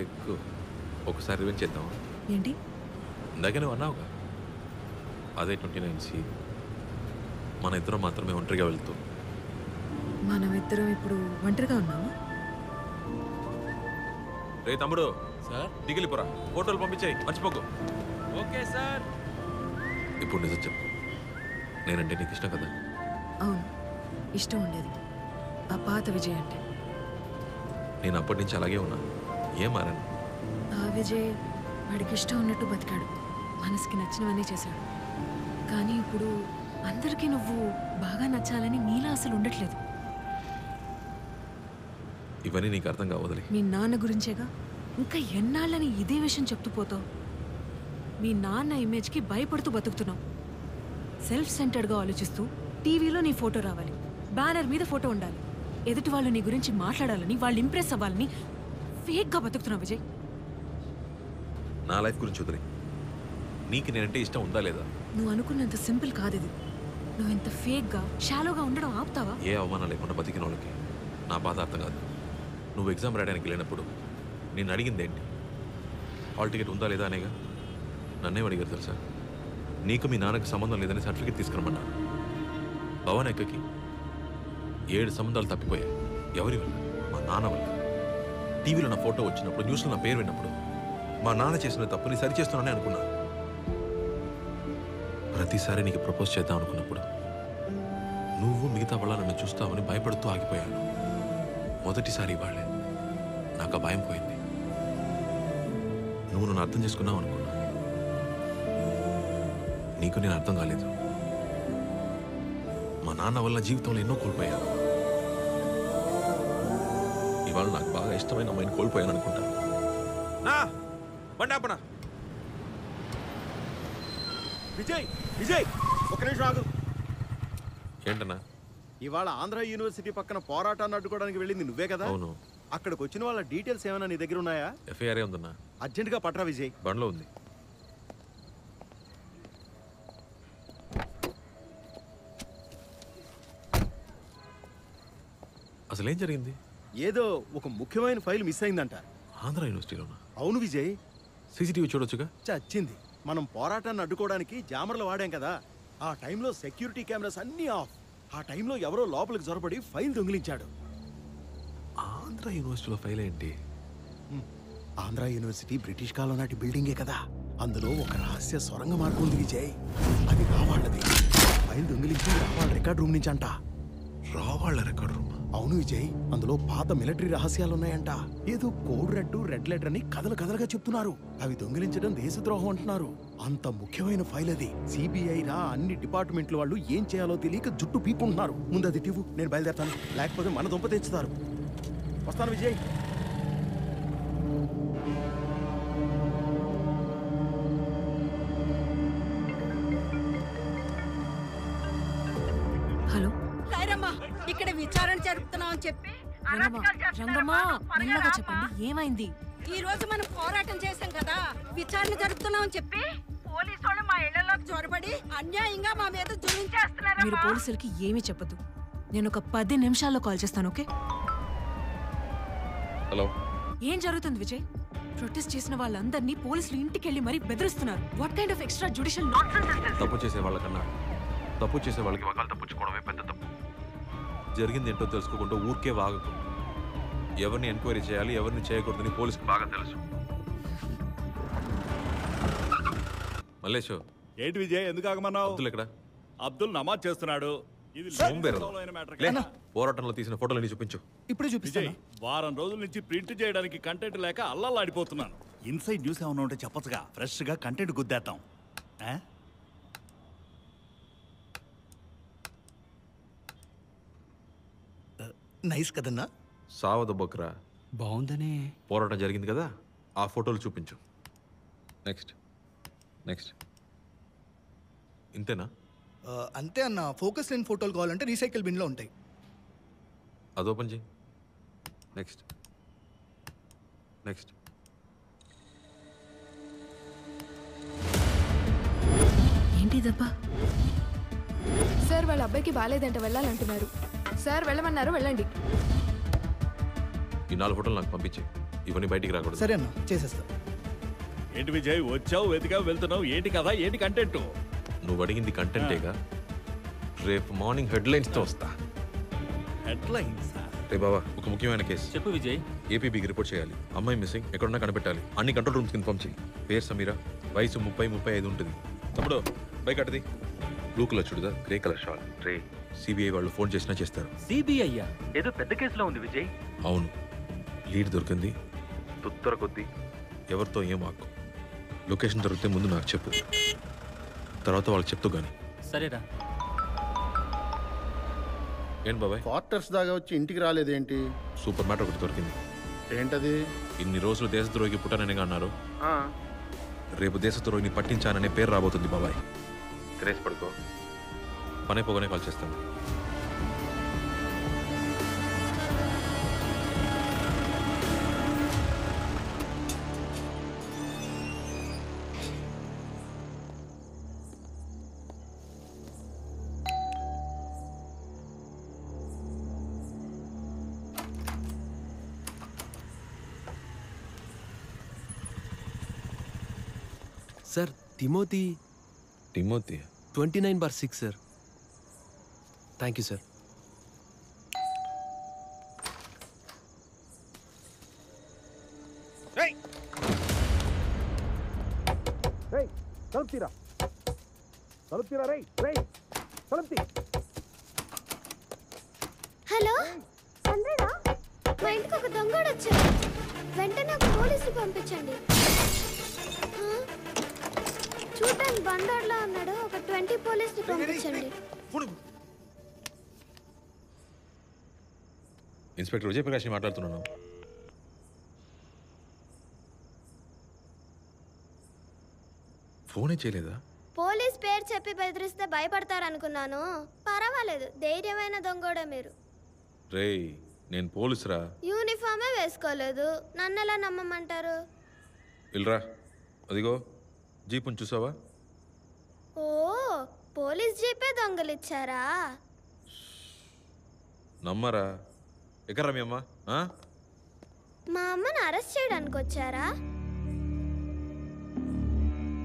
ఎక్కు. ఒకసారి రివెంజ్ చేద్దాం. ఏంటి ఇందాక నువ్వు అన్నావుగా, అదే 29C. మన ఇద్దరం మాత్రమే ఒంటరిగా వెళ్తూ. మనమిద్దరం ఇప్పుడు ఒంటరిగా ఉన్నావా? రే తమ్ముడు, సార్ దిగిలిపోరా, ఫోటోలు పంపించాయి, మర్చిపోకు. Okay sir. ఇప్పుడు నిజం చెప్పు, నేనంటే నీకు ఇష్టం కదా? అవును, ఇష్టం ఉండేది. ఆ పాత విజయ్ అంటే. నేను అప్పటి నుంచి అలాగే ఉన్నా, ఏం మారాను. ఆ విజయ్ వాడికి ఇష్టం ఉన్నట్టు బతికాడు, మనసుకి నచ్చినవన్నీ చేశాడు. కానీ ఇప్పుడు అందరికీ నువ్వు బాగా నచ్చాలని నీలా అసలు ఉండట్లేదు. ఇవన్నీ నీకు అర్థం కావదులే. మీ నాన్న గురించేగా, ఇంకా ఎన్నాళ్ళని ఇదే విషయం చెప్తూ పోతావు? మీ నాన్న ఇమేజ్కి భయపడుతూ బతుకుతున్నావు. సెల్ఫ్ సెంటర్డ్గా ఆలోచిస్తూ టీవీలో నీ ఫోటో రావాలి, బ్యానర్ మీద ఫోటో ఉండాలి, ఎదుటి వాళ్ళు నీ గురించి మాట్లాడాలని, వాళ్ళు ఇంప్రెస్ అవ్వాలని ఫేక్గా బతుకుతున్నావు విజయ్. నా లైఫ్ గురించి వదిలే, నీకు నేనంటే ఇష్టం ఉందా లేదా? నువ్వు అనుకున్నంత సింపుల్ కాదు ఇది. నువ్వు ఇంత ఫేక్గా షాలోగా ఉండడం ఆపుతావా? ఏ అవమానం లేకుండా బతికిన వాళ్ళకి నా బాధ అర్థం కాదు. నువ్వు ఎగ్జామ్ రాయడానికి వెళ్ళినప్పుడు నేను అడిగింది ఏంటి? హాల్ టికెట్ ఉందా లేదా అనేగా. నన్నే అడిగారు తెలుసా? నీకు మీ నాన్నకి సంబంధం లేదని సర్టిఫికేట్ తీసుకురమ్మన్నా. భవన్ ఎక్కకి 7 సంబంధాలు తప్పిపోయాయి. ఎవరి వల్ల? మా నాన్న వల్ల. టీవీలో నా ఫోటో వచ్చినప్పుడు, న్యూస్లో నా పేరు విన్నప్పుడు మా నాన్న చేసిన తప్పుని సరిచేస్తున్నానని అనుకున్నా. ప్రతిసారి నీకు ప్రపోజ్ చేద్దాం అనుకున్నప్పుడు నువ్వు మిగతా వాళ్ళ నన్ను చూస్తావని భయపడుతూ ఆగిపోయాను. మొదటిసారి వాళ్ళే నాకు ఆ భయం పోయింది. నువ్వు నన్ను అర్థం చేసుకున్నావు అనుకున్నా. నీకు నేను అర్థం కాలేదు. మా నాన్న వల్ల జీవితంలో ఎన్నో కోల్పోయాను. ఇవాళ నాకు బాగా ఇష్టమైన అమ్మాయిని కోల్పోయాను అనుకుంటా. విజయ్ విజయ్ ఒక నిమిషం ఆగు. ఏంటన్నా? ఇవాళ ఆంధ్ర యూనివర్సిటీ పక్కన పోరాటాన్ని అడ్డుకోవడానికి వెళ్ళింది నువ్వే కదా? అవును. అక్కడికి వచ్చిన వాళ్ళ డీటెయిల్స్ ఏమైనా నీ దగ్గర ఉన్నాయా? ఎఫ్ఐఆర్ ఉందన్నా. అర్జెంటుగా పట్రా విజయ్. బండ్లో ఉంది. అసలేం జరిగింది? ఏదో ఒక ముఖ్యమైన ఫైల్ మిస్ అయిందంట. ఆంధ్ర యూనివర్సిటీలోనా? అవును విజయ్. సీసీటీవీ చూడొచ్చుగా. చచ్చింది. మనం పోరాటాన్ని అడ్డుకోవడానికి జామర్లు వాడాం కదా, ఆ టైంలో సెక్యూరిటీ కెమెరాస్ అన్నీ ఆఫ్. ఆ టైంలో ఎవరో లోపలికి జొరబడి ఫైల్ దొంగిలించాడు. ఆంధ్ర యూనివర్సిటీలో ఫైల్ ఏంటి? ఆంధ్ర యూనివర్సిటీ బ్రిటిష్ కాలం నాటి బిల్డింగే కదా, అందులో ఒక రహస్య సొరంగ మార్గం ఉంది విజయ్. అది రావాళ్ళది. ఫైల్ దొంగిలించింది రావాళ్ళ రికార్డ్ రూమ్ నుంచి అంట. రావాళ్ళ రికార్డ్ రూమ్? అవును విజయ్, అందులో పాత మిలిటరీ రహస్యాలున్నాయంట. ఏదో కోడ్ రెడ్ లెటర్ అని కథలుగా చెప్తున్నారు. అవి దొంగిలించడం దేశద్రోహం అంటున్నారు. అంత ముఖ్యమైన ఫైల్ అది. సిబిఐ రా అన్ని డిపార్ట్మెంట్ల వాళ్ళు ఏం చేయాలో తెలియక జుట్టు పీక్కుంటున్నారు. ముందు అది టివ్వు, నేను బయలుదేరతాను. లేకపోతే మన దుంప తెచ్చుతారు. వస్తాను విజయ్. హలో ఇక్కడ విచారణ జరుపుతున్నాం అని చెప్పి రంగమ్మా, మెల్లగా చెప్పండి, ఏమైంది? ఈ రోజు మనం పోరాటం చేశాం కదా, విచారణ జరుపుతున్నాం అని చెప్పి పోలీసు వాళ్ళు మా ఇళ్లలోకి జొరబడి అన్యాయంగా మా మీద జులుంచేస్తున్నారు. మీరు పోలీసులకి ఏమీ చెప్పదు. నేను ఒక 10 నిమిషాల్లో కాల్ చేస్తాను. ఓకే? హలో. ఏం జరుగుతుంది విజయ్? ప్రొటెస్ట్ చేసిన వాళ్ళందరినీ పోలీసులు ఇంటికి వెళ్ళి మరీ బెదిరిస్తున్నారు. What kind of extra judicial nonsense is this? తప్పు చేసే వాళ్ళకన్నా తప్పు చేసే వాళ్ళకి వకాలు తప్పించుకోవడమే పెద్ద తప్పు. జరిగింది ఏంటో తెలుసుకోకుండా ఊరికే వాగకు. ఎవరిని ఎంక్వైరీ చేయాలి, ఎవరిని చేయకూడదని పోలీసుకు బాగా తెలుసు. మల్లేష్, ఏంటి విజయ్, ఎందుకు ఆగమన్నావు? అబ్దుల్ ఎక్కడ? అబ్దుల్ నమాజ్ చేస్తున్నాడు. ఇది పోరాటంలో తీసిన ఫోటోలని చూపించు. ఇప్పుడు విజయ్, వారం రోజుల నుంచి ప్రింట్ చేయడానికి కంటెంట్ లేక అల్లల్లాడిపోతున్నాను. ఇన్సైడ్ న్యూస్ ఏమన్నా ఉంటే చెప్పచ్చుగా, ఫ్రెష్ గా కంటెంట్ గుద్దేద్దాం. నైస్ కదన్నా? సావద బొక్రా, బాగుందనే. పోరాటం జరిగింది కదా, ఆ ఫోటోలు చూపించు. Next next. ఇంతేనా? అంతే అన్న. ఫోకస్ లేని ఫోటోలు కావాలంటే రీసైకిల్ బిన్లో ఉంటాయి. అది ఓపెన్ చేయి. Next next. ఏంటి దబ్బా? సార్ వాళ్ళ అబ్బాయికి బాగాలేదంట, వెళ్ళాలంటున్నారు. సార్ వెళ్ళమన్నారు, వెళ్ళండి. ఈ 4 ఫోటోలు నాకు పంపించే. ఇవన్నీ బయటికి రాకూడదు. సరే అన్న చేసేస్తా. ఏంటి విజయ్, వచ్చావు, వెతికావు, వెళ్తున్నావు, ఏంటి కదా, ఏంటి కంటెంట్? నువ్వు అడిగింది కంటెంటేగా. రేపు మార్నింగ్ హెడ్లైన్స్తో వస్తా. హెడ్లైన్స్? రే బాబా, ఒక ముఖ్యమైన కేసు. చెప్పు విజయ్. ఏపీబీకి రిపోర్ట్ చేయాలి. అమ్మాయి మిస్సింగ్, ఎక్కడున్నా కనిపెట్టాలి. అన్ని కంట్రోల్ రూమ్స్కి ఇన్ఫార్మ్ చేయి. పేరు సమీరా, వయసు 30-35 ఉంటుంది. తమ్ముడు బైక్ అట్టది. Blue colour churidar, grey colour shawl. రే సిబిఐ వాళ్ళు ఫోన్ చేసినా చేస్తారు. సిబిఐ ఏదో పెద్ద కేసులో ఉంది విజయ్. అవును, లీడ్ దొరికింది. తుత్తర కొద్దీ ఎవరితో ఏం ఆకు. లొకేషన్ దొరికితే ముందు నాకు చెప్పు, తర్వాత వాళ్ళకి చెప్తూ కానీ. సరేరా. ఏంటి బాబాయ్, క్వార్టర్స్ దాకా వచ్చి ఇంటికి రాలేదేంటి? సూపర్ మ్యాటర్ ఒకటి దొరికింది. ఏంటది? ఇన్ని రోజులు దేశద్రోహికి పుట్టానని అన్నారు. రేపు దేశద్రోహిని పట్టించాననే పేరు రాబోతుంది బాబాయ్. తినేసి పడుకో, పనే పోగానే కాల్ చేస్తాను. Sir Timothy Timothy 29/6 sir. Thank you sir. Hello చంద్రనా, మా ఇంటికి ఒక దొంగడు వచ్చాడు. వెంటనే ఒక పోలీసులు పంపించండి. చూడటానికి బందోడ్లా ఉన్నాడు. ఒక 20 పోలీసులు పంపించండి. ఇన్స్పెక్టర్ విజయప్రకాష్ మాట్లాడుతున్నాను. ఫోనే చేయలేదా? పోలీస్ పేరు చెప్పి బెదిరిస్తే భయపడతారనుకున్నాను. పర్వాలేదు, ధైర్యమైన దొంగోడే మీరు. రేయ్, నేను పోలీసురా. యూనిఫామే వేసుకోలేదు, నన్నెలా నమ్మమంటారు? ఇల్రా, అదిగో జీపుని చూసావా? ఓ, పోలీస్ జీపే దొంగలిచ్చారా? నమ్మరా? ఎక్కడ్రా మీ అమ్మ? మా అమ్మని అరెస్ట్ చేయడానికి వచ్చారా?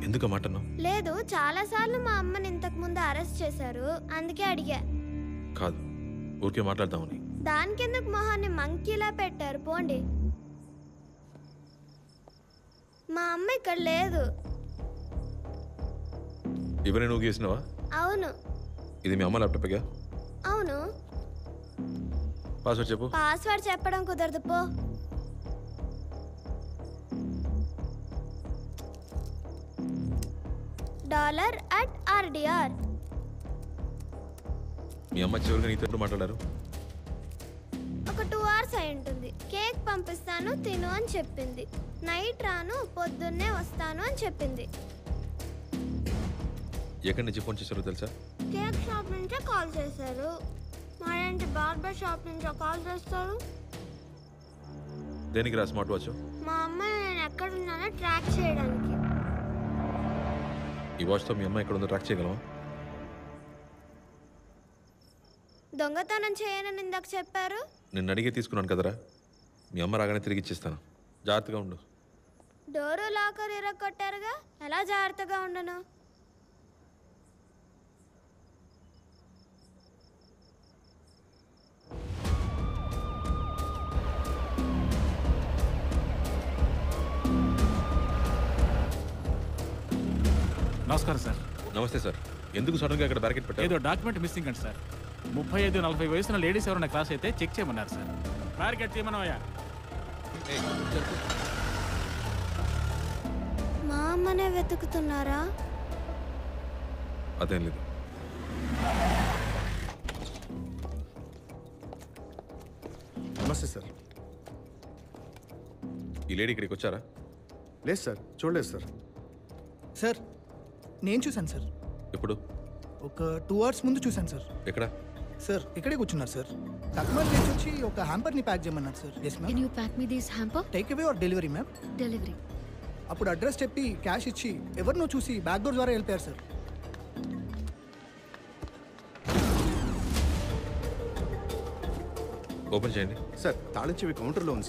ఎందుకు మాటను? లేదు, చాలా సార్లు మా అమ్మని ఇంతకు ముందు అరెస్ట్ చేశారు, అందుకే అడిగా. కాదు, ఊరికే మాట్లాడదామని. దానికెందుకు మొహాన్ని మంకీలా పెట్టారు? పోండి. మా అమ్మ ఇక్కడ లేదు. ఇవన్నీ నువ్వు గీసినావా? అవును. ఇది మీ అమ్మ ల్యాప్టాప్గా? అవును. పాస్వర్డ్ చెప్పు. పాస్వర్డ్ చెప్పడం కుదరదు, పో. $@RDR. మీ అమ్మ చివరిగా నీతో ఎప్పుడు మాట్లాడారు? ఒక 2 hours అయి ఉంటుంది. కేక్ పంపిస్తాను తిను అని చెప్పింది. నైట్ రాను, పొద్దున్నే వస్తాను అని చెప్పింది. ఎక్కడి నుంచి ఫోన్ చేశారో తెలుసా? కేక్ షాప్ నుంచే కాల్ చేశారు. మరేంటి బార్బర్ షాప్ నుంచే కాల్ చేస్తారు? దేనికి రా స్మార్ట్ వాచ్? మా అమ్మ నేను ఎక్కడున్నానో ట్రాక్ చేయడానికి. ఈ వాచ్తో మీ అమ్మ ఎక్కడ ఉందో ట్రాక్ చేయగలవా? దొంగతనం చేయనని ఇందాక చెప్పారు. నిన్ను అడిగే తీసుకున్నాను కదరా. మీ అమ్మ రాగానే తిరిగి ఇచ్చేస్తాను. జాగ్రత్తగా ఉండు. డోరు లాకర్ ఇరగొట్టారుగా, ఎలా జాగ్రత్తగా ఉండను? నమస్కారం సార్. నమస్తే సార్. ఎందుకు సడన్గా ఇక్కడ బ్యారికేడ్ పెట్టారు? ఏదో డాక్యుమెంట్ మిస్సింగ్ అండి సార్. 35-40 వయసున్న లేడీస్ ఎవరైనా క్రాస్ అయితే చెక్ చేయమన్నారు సార్. బ్యారికేడ్ తీయమనవయ్యా. మా అమ్మనే వెతుకుతున్నారా? అదేం లేదు. నమస్తే సార్. ఈ లేడీ ఇక్కడికి వచ్చారా? లేదు సార్, చూడలేదు సార్. సార్ నేను చూశాను సార్. ఎప్పుడు? ఒక 2 hours ముందు చూశాను సార్. ఎక్కడ? సార్ ఇక్కడే కూర్చున్నారు సార్. కస్టమర్ నుంచి వచ్చి ఒక హ్యాంపర్ని ప్యాక్ చేయమన్నారు sir. Yes ma'am. Can you pack me this hamper? Take away or delivery ma'am. Delivery. అప్పుడు అడ్రస్ చెప్పి క్యాష్ ఇచ్చి ఎవరినో చూసి బ్యాక్ డోర్ ద్వారా వెళ్ళిపోయారు సార్. ఓపెన్ చేయండి. సార్ తాళం చెవి కౌంటర్లో ఉంది